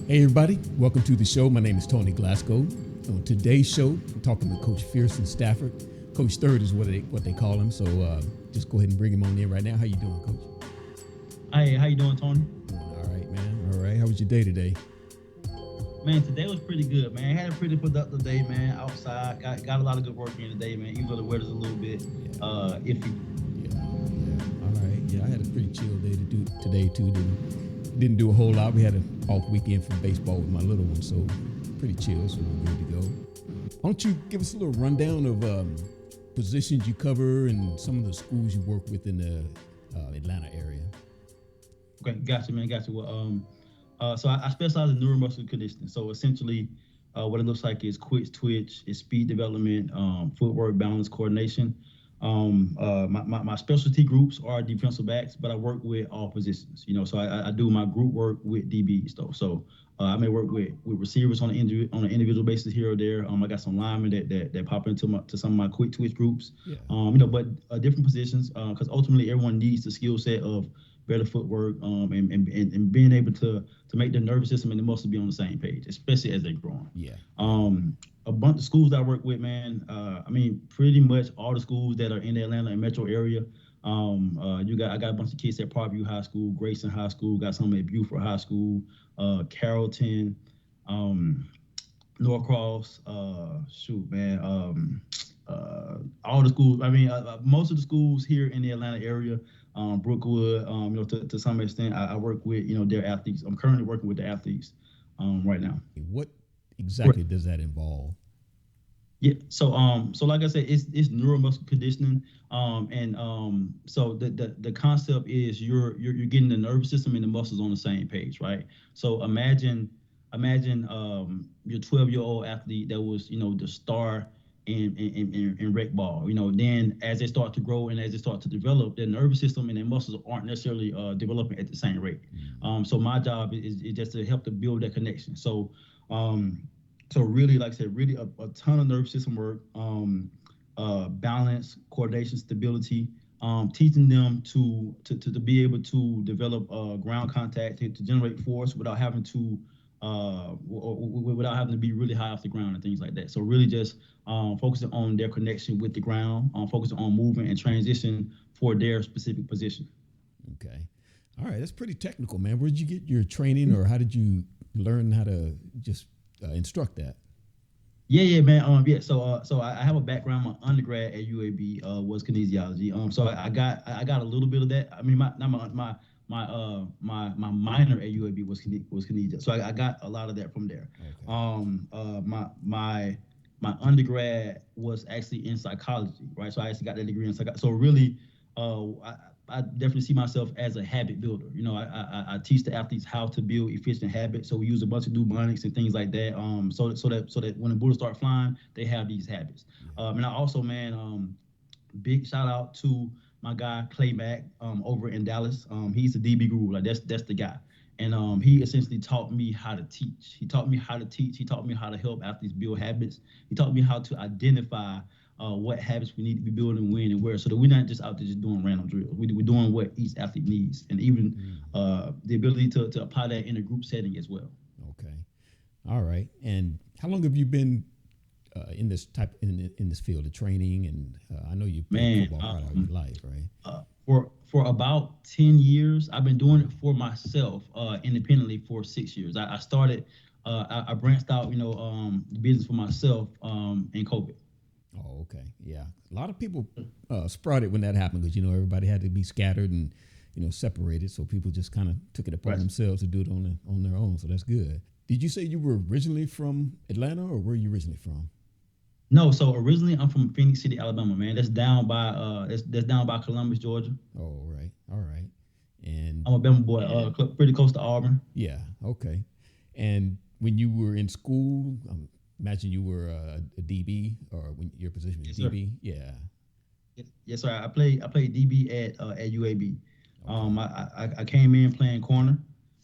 Hey everybody, welcome to the show. My name is Tony Glasgow. On today's show, I'm talking with Coach Ferson, Stafford. Coach Third is what they call him. So just go ahead and bring him on in right now. How you doing, Coach? Hey, how you doing, Tony? Doing all right, man. All right. How was your day today? Man, today was pretty good, man. Had a pretty productive day, man. Outside, got a lot of good work in today, man. Even though the weather's a little bit iffy. Yeah. All right. Yeah, I had a pretty chill day to do today too. Didn't do a whole lot. We had an off weekend from baseball with my little one, so pretty chill. So we're good to go. Why don't you give us a little rundown of positions you cover and some of the schools you work with in the Atlanta area? Okay, gotcha, man. Gotcha. Well, so I specialize in neuromuscular conditioning. So essentially, what it looks like is quick twitch, is speed development, footwork, balance, coordination. My specialty groups are defensive backs, but I work with all positions. So I do my group work with DBs though. So I may work with receivers on an individual basis here or there. I got some linemen that pop into some of my quick twitch groups. Yeah. But different positions because ultimately everyone needs the skill set of better footwork and being able to make the nervous system and the muscle be on the same page, especially as they're growing. Yeah. A bunch of schools that I work with, man. Pretty much all the schools that are in the Atlanta and metro area. I got a bunch of kids at Parkview High School, Grayson High School, got some at Buford High School, Carrollton, Norcross. All the schools. Most of the schools here in the Atlanta area, Brookwood. To some extent, I work with their athletes. I'm currently working with the athletes, right now. What exactly does that involve? Yeah. So like I said, it's neuromuscular conditioning. So the concept is you're getting the nervous system and the muscles on the same page, right? So imagine your 12-year-old athlete that was the star in rec ball. Then as they start to grow and as they start to develop, their nervous system and their muscles aren't necessarily developing at the same rate. So my job is just to help to build that connection. So really, like I said, really a ton of nervous system work, balance, coordination, stability, teaching them to be able to develop ground contact to generate force without having to without having to be really high off the ground and things like that. So really just focusing on their connection with the ground, focusing on movement and transition for their specific position. Okay. All right. That's pretty technical, man. Where did you get your training, or how did you learn how to just instruct that? Yeah, man. So I have a background. My undergrad at UAB was kinesiology. So I got a little bit of that. I mean, my minor at UAB was kinesiology. So I got a lot of that from there. Okay. My undergrad was actually in psychology, right? So I actually got that degree in psychology. So really, I definitely see myself as a habit builder. I teach the athletes how to build efficient habits. So we use a bunch of mnemonics and things like that. So that when the bullets start flying, they have these habits. And I also, man, big shout out to my guy Clay Mack over in Dallas. He's the DB guru. Like that's the guy. And he essentially taught me how to teach. He taught me how to teach. He taught me how to help athletes build habits. He taught me how to identify what habits we need to be building, when, and where, so that we're not just out there just doing random drills. We're doing what each athlete needs, and even the ability to apply that in a group setting as well. Okay. All right. And how long have you been in this field of training? And I know you've played football part of your life, right? For about 10 years. I've been doing it for myself independently for 6 years. I started. I branched out, the business for myself in COVID. Oh, okay. Yeah. A lot of people sprouted when that happened because, everybody had to be scattered and, separated. So people just kind of took it upon themselves to do it on their own. So that's good. Did you say you were originally from Atlanta, or where are you originally from? No, so originally I'm from Phoenix City, Alabama, man. That's down by that's down by Columbus, Georgia. Oh, right. All right. And I'm a Bama boy, pretty close to Auburn. Yeah. Okay. And when you were in school, imagine you were a DB, or when your position was DB. Sir. Yeah. Yes, sir. I played DB at UAB. I came in playing corner,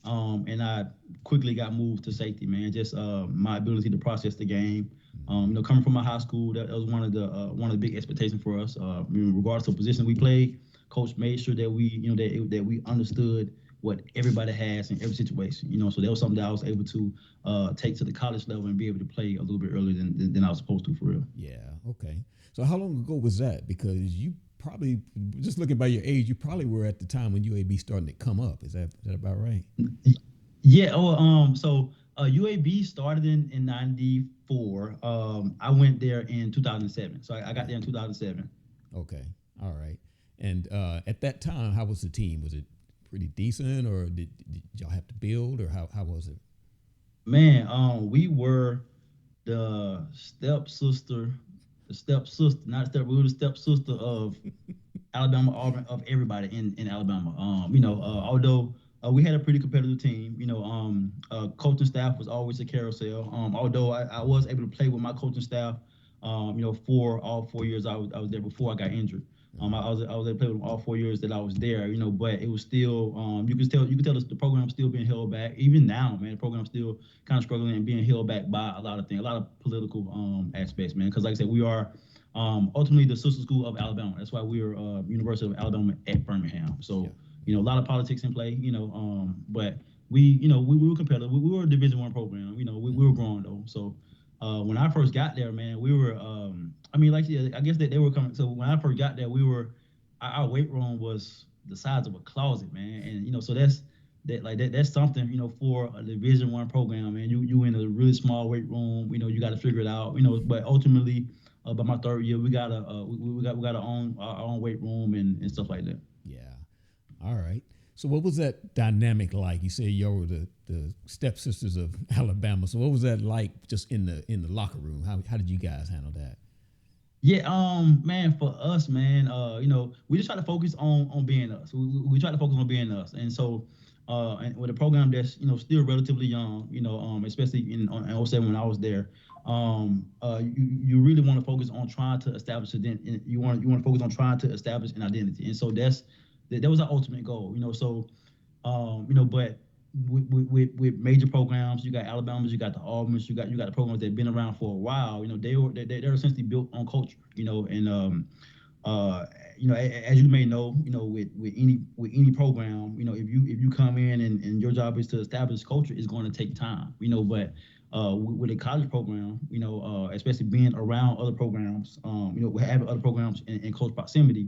and I quickly got moved to safety. Man, just my ability to process the game. Coming from a high school, that was one of the big expectations for us. Regardless of position we played, coach made sure that we, that we understood what everybody has in every situation. So that was something that I was able to take to the college level and be able to play a little bit earlier than I was supposed to, for real. Yeah. Okay. So how long ago was that? Because you probably, just looking by your age, you probably were at the time when UAB starting to come up. Is that about right? Yeah. So UAB started in '94. I went there in 2007. So I got there in 2007. Okay. All right. And at that time, how was the team? Was it pretty decent, or did y'all have to build, or how was it? Man, we were the stepsister, not step. We were the stepsister of Alabama, Auburn, of everybody in Alabama. Although we had a pretty competitive team, coaching staff was always a carousel. Although I was able to play with my coaching staff, for all 4 years I was there before I got injured. I was able to play with them all 4 years that I was there, but it was still, you could tell the program still being held back. Even now, man, the program's still kind of struggling and being held back by a lot of things, a lot of political aspects, man. Because like I said, we are ultimately the sister school of Alabama. That's why we're University of Alabama at Birmingham. So Yeah. a lot of politics in play. But we were competitive. We were a Division I program. We were growing though. So when I first got there, man, we were. I mean, like yeah, I guess that they were coming. So when I first got there, we were. Our weight room was the size of a closet, man, and so that's something for a Division I program, man. You in a really small weight room. You got to figure it out. But ultimately, by my third year, we got our own weight room and stuff like that. Yeah. All right. So what was that dynamic like? You say you were the stepsisters of Alabama. So what was that like just in the locker room? How did you guys handle that? Yeah, man, for us, man, we just try to focus on being us. We try to focus on being us, and so, and with a program that's still relatively young, especially in '07 when I was there, you really want to focus on trying to establish you want to focus on trying to establish an identity, and so that was our ultimate goal, So but with major programs, you got Alabamas, you got the Auburns, you got the programs that've been around for a while. They're essentially built on culture. And uh, as you may know, with any program, if you come in and your job is to establish culture, it's going to take time. But with a college program, especially being around other programs, having other programs in close proximity,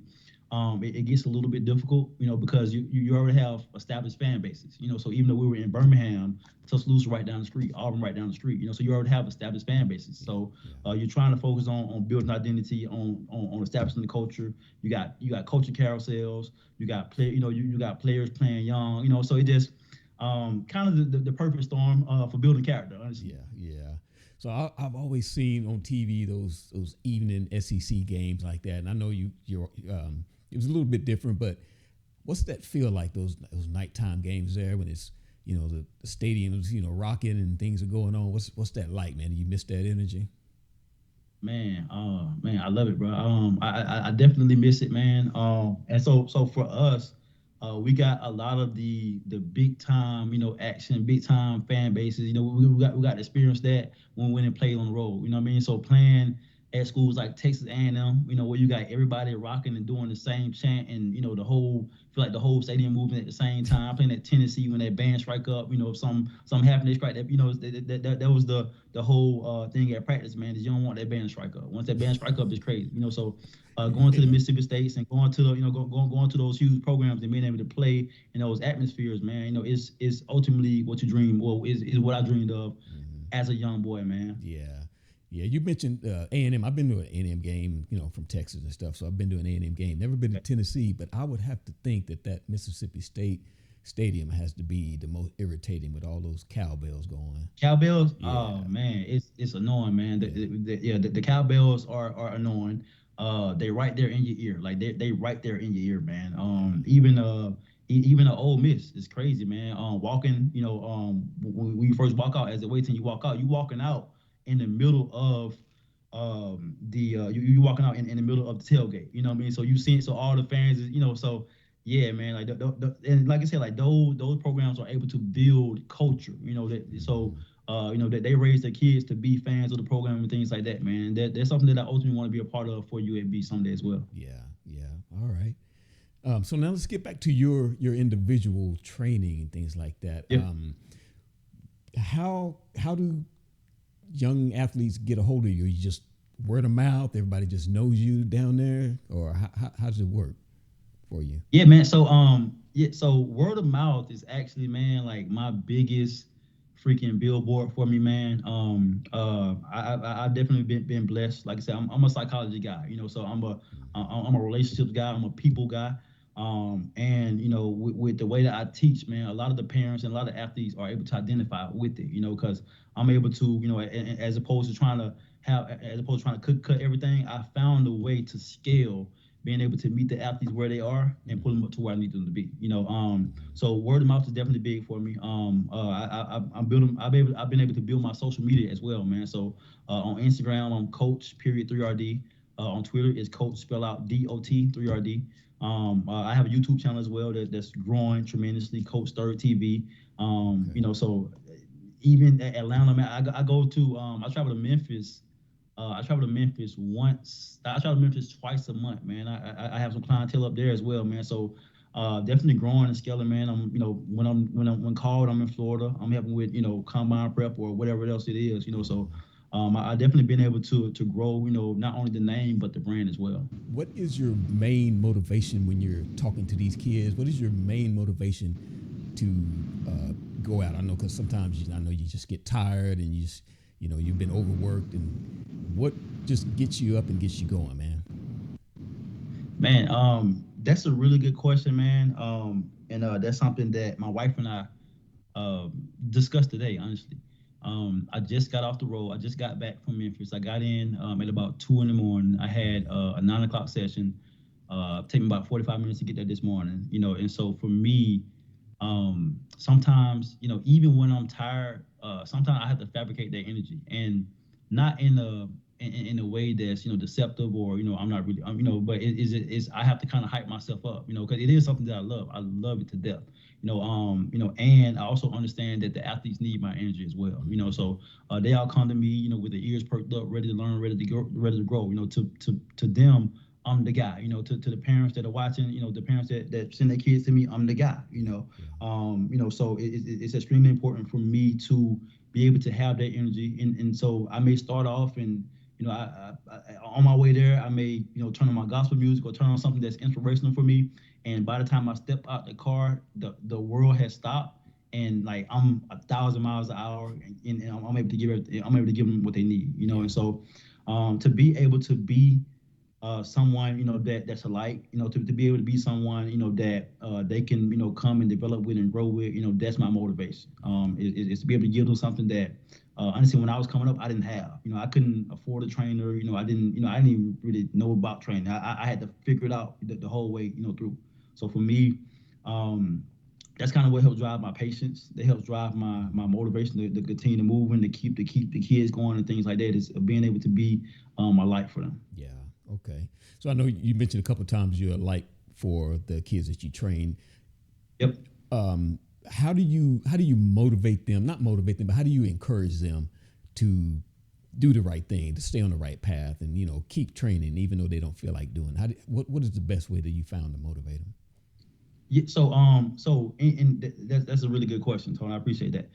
it gets a little bit difficult, because you already have established fan bases, So even though we were in Birmingham, Tuscaloosa right down the street, Auburn right down the street, so you already have established fan bases. So you're trying to focus on building identity, on establishing the culture. You got culture carousels. You got you got players playing young. So it just kind of the perfect storm for building character, honestly. Yeah, yeah. So I've always seen on TV those evening SEC games like that, and I know you're it was a little bit different, but what's that feel like those nighttime games there when it's the stadium's rocking and things are going on? What's that like, man? Do you miss that energy? Man, I love it, bro. I definitely miss it, man. And so for us, we got a lot of the big time, action, big time fan bases. We got to experience that when we went and played on the road. You know what I mean? So playing at schools like Texas A&M, where you got everybody rocking and doing the same chant, and feel like the whole stadium moving at the same time. Playing at Tennessee when that band strike up, if something happened, they strike that. That was the whole thing at practice, man. Is you don't want that band to strike up. Once that band strike up, it's crazy. So going to the Yeah. Mississippi States and going to the going to those huge programs and being able to play in those atmospheres, man. Is ultimately what you dream, or is what I dreamed of Hmm. as a young boy, man. Yeah. Yeah, you mentioned A&M. I've been to an A&M game, from Texas and stuff. So I've been to an A&M game. Never been to Tennessee, but I would have to think that Mississippi State stadium has to be the most irritating with all those cowbells going. Cowbells, oh Yeah, man, it's annoying, man. yeah, The cowbells are annoying. They right there in your ear, like they right there in your ear, man. yeah. Even the Ole Miss is crazy, man. Walking, when you first walk out, as a wait till you walk out, you walking out in the middle of you walking out in the middle of the tailgate. You know what I mean? So you see, so all the fans is, so yeah, man. Like and like I said, like those programs are able to build culture. So Hmm. that they raise their kids to be fans of the program and things like that, man. That's something that I ultimately want to be a part of for UAB someday as well. Yeah, yeah. All right. So now let's get back to your individual training and things like that. Yeah. How do young athletes get a hold of you? You just word of mouth. Everybody just knows you down there, or how does it work for you? Yeah, man. So word of mouth is actually, man, like my biggest freaking billboard for me, man. I've definitely been blessed. Like I said, I'm a psychology guy, so I'm a relationships guy. I'm a people guy. And with the way that I teach, man, a lot of the parents and a lot of athletes are able to identify with it, because I'm able to, as opposed to trying to cut everything, I found a way to scale, being able to meet the athletes where they are and pull them up to where I need them to be. So word of mouth is definitely big for me. I'm building. I've been able to build my social media as well, man. So on Instagram, I'm Coach period 3RD. On Twitter, is Coach spell out DOT 3RD. I have a YouTube channel as well that's growing tremendously, Coach Third TV. Okay. So even at Atlanta, man, I go to I travel to Memphis. I travel to Memphis once. I travel to Memphis twice a month, man. I have some clientele up there as well, man. So definitely growing and scaling, man. I'm when called, I'm in Florida. I'm helping with combine prep or whatever else it is, So I definitely been able to grow, not only the name but the brand as well. What is your main motivation when you're talking to these kids? What is your main motivation to go out? I know because sometimes I know you just get tired and you've been overworked, and what just gets you up and gets you going, man? Man, that's a really good question, man. And that's something that my wife and I discussed today, honestly. I just got off the road. I just got back from Memphis. I got in at about 2 in the morning. I had a 9 o'clock session. Take me about 45 minutes to get there this morning. And so for me, sometimes even when I'm tired, sometimes I have to fabricate that energy, and not in a way that's deceptive, or I'm not really but it's I have to kind of hype myself up, because it is something that I love it to death, and I also understand that the athletes need my energy as well, so they all come to me, with their ears perked up, ready to learn, ready to grow, to them, I'm the guy, to the parents that are watching, the parents that send their kids to me, I'm the guy, Yeah. so it's extremely important for me to be able to have that energy. And so I may start off, and, on my way there, I may, turn on my gospel music or turn on something that's inspirational for me. And by the time I step out the car, the world has stopped, and like I'm 1,000 miles an hour, and I'm able to give I'm able to give them what they need, Yeah. And so, to be able to be someone that's alike, to be able to be someone that they can come and develop with and grow with, that's my motivation. Is to be able to give them something that honestly, when I was coming up, I didn't have. I couldn't afford a trainer. I didn't even really know about training. I had to figure it out the whole way through. So for me, um, that's kind of what helps drive my patience. That helps drive my motivation to continue to move and to keep the kids going and things like that. Is being able to be a light for them. Yeah. Okay. So I know you mentioned a couple of times you're a light for the kids that you train. Yep. How do you motivate them? Not motivate them, but how do you encourage them to do the right thing, to stay on the right path, and keep training even though they don't feel like doing? What is the best way that you found to motivate them? Yeah, that's a really good question, Tony. I appreciate that.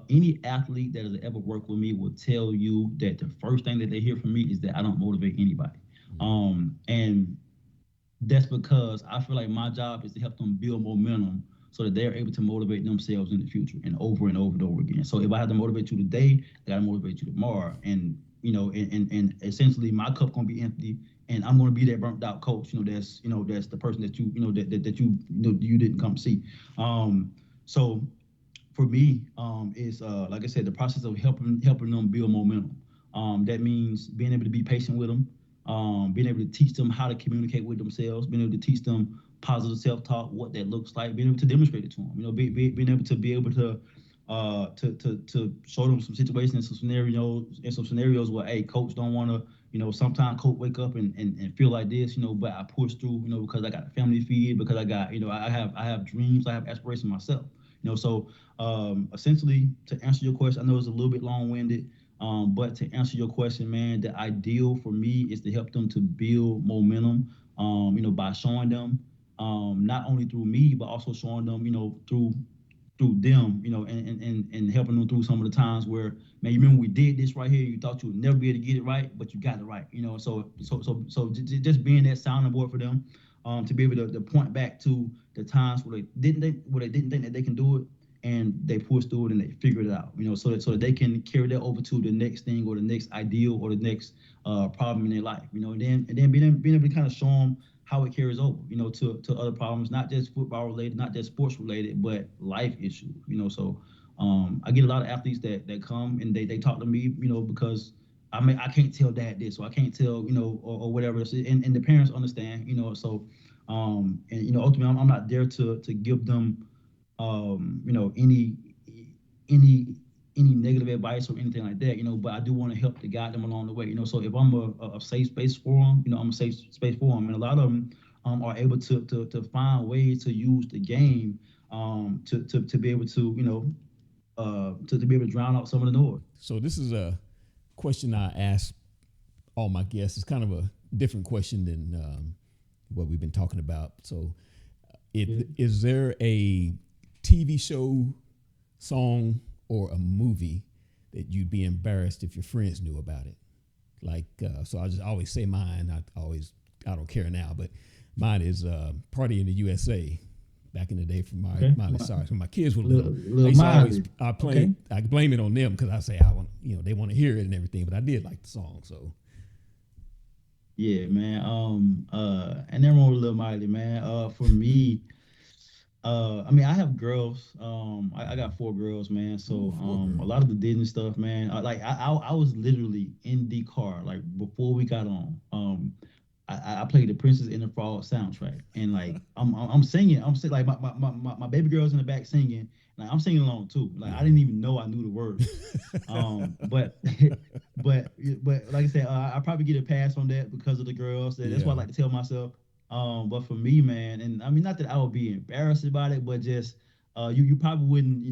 Any athlete that has ever worked with me will tell you that the first thing that they hear from me is that I don't motivate anybody. Mm. And that's because I feel like my job is to help them build momentum so that they're able to motivate themselves in the future and over and over again. So if I have to motivate you today, I gotta motivate you tomorrow. And and essentially my cup gonna be empty, and I'm gonna be that burnt out coach, that's the person that that you didn't come see. So for me, is like I said, the process of helping them build momentum. That means being able to be patient with them, being able to teach them how to communicate with themselves, being able to teach them positive self-talk, what that looks like, being able to demonstrate it to them. Being able to show them some situations and some scenarios where, hey, coach don't want to, sometimes coach wake up and feel like this, but I push through, because I got a family to feed, because I got, I have dreams, I have aspirations myself. So essentially, to answer your question, I know it's a little bit long-winded, but to answer your question, man, the ideal for me is to help them to build momentum, by showing them not only through me, but also showing them, through them, and helping them through some of the times where, man, you remember we did this right here, you thought you would never be able to get it right, but you got it right, just being that sounding board for them, to be able to point back to the times where they didn't think that they can do it, and they pushed through it and they figured it out, so that they can carry that over to the next thing or the next ideal or the next problem in their life, and then being able to kind of show them how it carries over, to other problems, not just football related, not just sports related, but life issues, So I get a lot of athletes that come and they talk to me, because I can't tell dad this, or I can't tell, or whatever. And the parents understand, and ultimately I'm not there to give them, any any negative advice or anything like that, but I do want to help to guide them along the way, So if I'm a safe space for them, I'm a safe space for them, and a lot of them are able to find ways to use the game, to be able to, to be able to drown out some of the noise. So this is a question I ask all my guests. It's kind of a different question than what we've been talking about. So, is there a TV show, song, or a movie that you'd be embarrassed if your friends knew about it? Like, so I just always say mine. I don't care now, but mine is Party in the USA. Back in the day, from Miley Cyrus, when my kids were little, I blame it on them because I say I want, they want to hear it and everything. But I did like the song, so. Yeah, man. And then wrong with Lil Miley, man. For me, I mean, I have girls. I got four girls, man. So a lot of the Disney stuff, man. I was literally in the car like before we got on. I played the Princess and the Frog soundtrack, and like I'm singing. Like my baby girl's in the back singing, like I'm singing along too. Like I didn't even know I knew the words. But but like I said, I probably get a pass on that because of the girls. That's what I like to tell myself. But for me, man, and I mean, not that I would be embarrassed about it, but just you probably wouldn't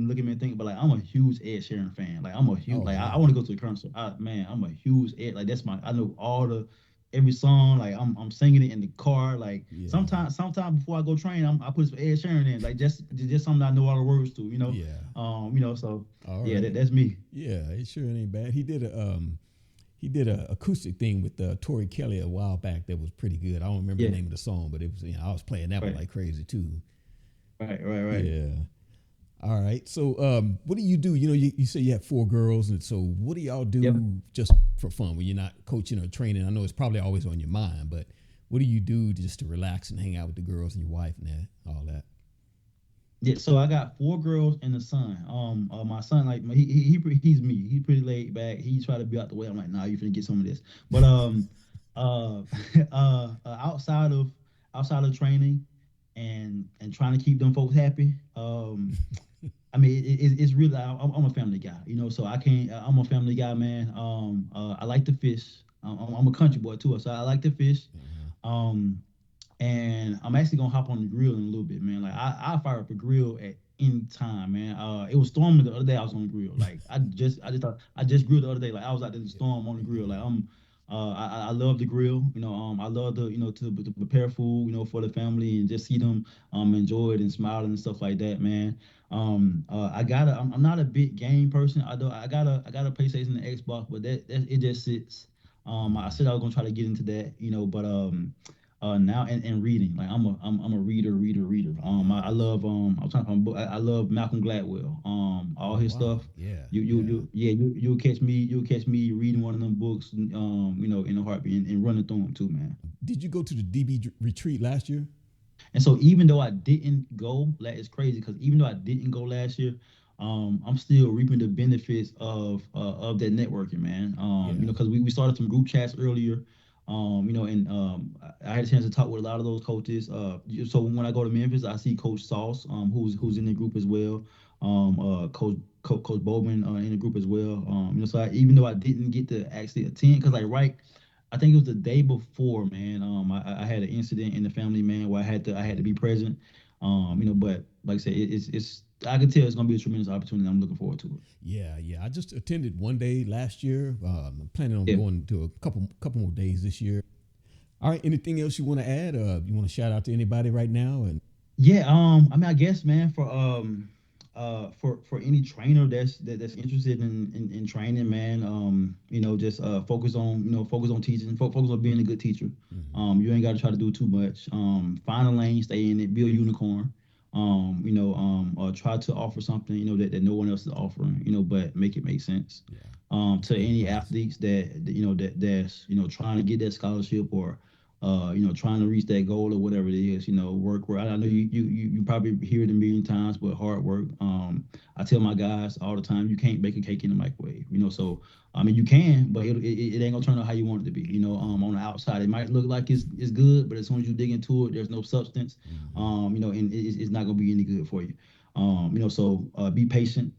look at me and think, but like I'm a huge Ed Sheeran fan. Like I'm a huge I want to go to the concert. Man, I'm a huge Ed. Like that's I know all the every song. Like I'm singing it in the car. Like sometimes before I go train, I put some Ed Sheeran in. Like just something I know all the words to. So that's me. Yeah, Ed Sheeran ain't bad. He did a acoustic thing with Tori Kelly a while back that was pretty good. I don't remember the name of the song, but it was, I was playing that one like crazy too. Right. Yeah. All right. So what do you do? You say you have four girls, and so what do y'all do just for fun when you're not coaching or training? I know it's probably always on your mind, but what do you do just to relax and hang out with the girls and your wife and all that? Yeah, so I got four girls and a son. My son, like he's me. He's pretty laid back. He try to be out the way. I'm like, nah, you finna get some of this. But uh, outside of training and trying to keep them folks happy. I mean, it's really I'm a family guy, So I can't. I'm a family guy, man. I like to fish. I'm a country boy too, so I like to fish. Um, and I'm actually gonna hop on the grill in a little bit, man. Like I fire up a grill at any time, man. It was storming the other day. I was on the grill. Like I just grilled the other day. Like I was out there in the storm on the grill. Like I love the grill. I love to prepare food, for the family and just see them enjoy it and smile and stuff like that, man. I'm not a big game person. I got a PlayStation and Xbox, but that it just sits. I said I was gonna try to get into that, but now and reading, like I'm a reader. I love I'm trying to find a book. I love Malcolm Gladwell, all his stuff. You'll catch me reading one of them books, in a heartbeat and running through them too, man. Did you go to the DB retreat last year? And so even though I didn't go, it's crazy because even though I didn't go last year, I'm still reaping the benefits of that networking, man. Because we started some group chats earlier, and I had a chance to talk with a lot of those coaches. So when I go to Memphis, I see Coach Sauce, who's in the group as well. Coach Bowman in the group as well. So even though I didn't get to actually attend, because I think it was the day before, man. I had an incident in the family, man, where I had to be present. But like I said, it's I can tell it's gonna be a tremendous opportunity. I'm looking forward to it. Yeah. I just attended one day last year. I'm planning on going to a couple more days this year. All right. Anything else you want to add? You want to shout out to anybody right now? And Yeah, I mean, I guess, man, for any trainer that's interested in training, man, just focus on teaching, focus on being a good teacher. mm-hmm. You ain't got to try to do too much. Find a lane, stay in it, be a unicorn. Try to offer something, that no one else is offering, but make it make sense. Yeah. To Good any advice. athletes that's trying to get that scholarship, or trying to reach that goal or whatever it is, work. I know you probably hear it a million times, but hard work. I tell my guys all the time, you can't bake a cake in the microwave, so I mean, you can, but it ain't gonna turn out how you want it to be. On the outside, it might look like it's good, but as soon as you dig into it, there's no substance. Mm-hmm. And it's not gonna be any good for you. So be patient.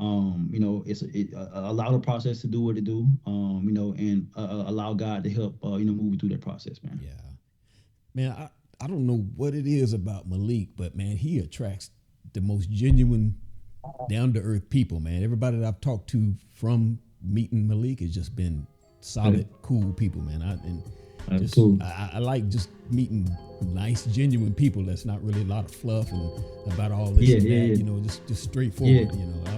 Allow the process to do what it do. And allow God to help move you through that process, man. Yeah. Man, I don't know what it is about Malik, but man, he attracts the most genuine, down to earth people, man. Everybody that I've talked to from meeting Malik has just been solid, cool people, man. That's cool. I like just meeting nice, genuine people. That's not really a lot of fluff and about all this and that. Just straightforward.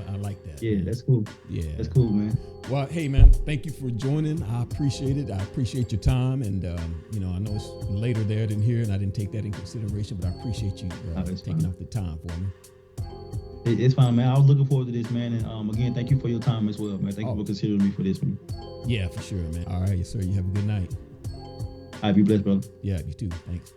I like that. Yeah, man. that's cool. Yeah, that's cool, man. Well, hey, man, thank you for joining. I appreciate it. I appreciate your time, and I know it's later there than here, and I didn't take that in consideration, but I appreciate you taking off the time for me. It's fine, man. I was looking forward to this, man. And again, thank you for your time as well, man. Thank you for considering me for this one. Yeah, for sure, man. All right, sir. You have a good night. All right, be blessed, brother. Yeah, you too. Thanks.